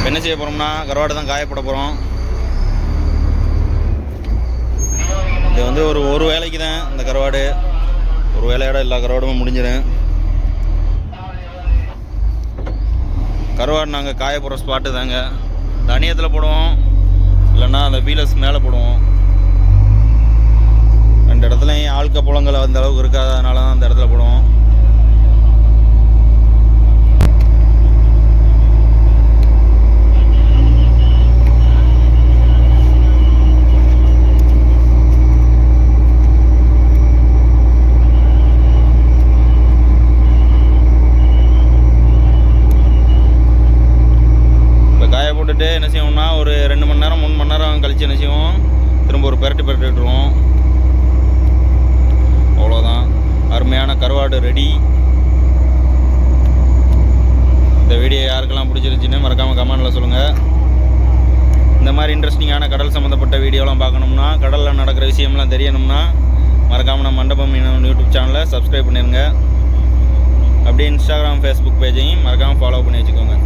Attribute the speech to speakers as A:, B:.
A: என்ன செய்ய போகிறோம்னா கருவாடு தான் காயப்பட போகிறோம். இது வந்து ஒரு வேலைக்கு தான் இந்த கருவாடு. ஒரு வேலையோட எல்லா கருவாடும் முடிஞ்சிடும். கருவாடு நாங்கள் காய போகிற ஸ்பாட்டு தாங்க. தனியத்தில் போடுவோம், இல்லைன்னா அந்த வீலர்ஸ் மேலே போடுவோம். ரெண்டு இடத்துலையும் ஆழ்க்க புலங்கள் அந்த அளவுக்கு இருக்காதனால தான் அந்த இடத்துல போடுவோம். போட்டுட்டு என்ன செய்வோம்னா ஒரு 2 மணி நேரம் 3 மணி நேரம் கழிச்சு என்ன செய்வோம், திரும்ப ஒரு பெரட்டு விட்டுருவோம். அவ்வளோதான், அருமையான கருவாடு ரெடி. இந்த வீடியோ யாருக்கெல்லாம் பிடிச்சிருந்துச்சின்னு மறக்காமல் கமெண்டில் சொல்லுங்கள். இந்த மாதிரி இன்ட்ரெஸ்டிங்கான கடல் சம்மந்தப்பட்ட வீடியோலாம் பார்க்கணும்னா, கடலில் நடக்கிற விஷயம்லாம் தெரியணும்னா மறக்காமல் நம்ம மண்டபம் யூடியூப் சேனலை சப்ஸ்கிரைப் பண்ணிடுங்க. அப்படியே இன்ஸ்டாகிராம் ஃபேஸ்புக் பேஜையும் மறக்காமல் ஃபாலோ பண்ணி வச்சுக்கோங்க.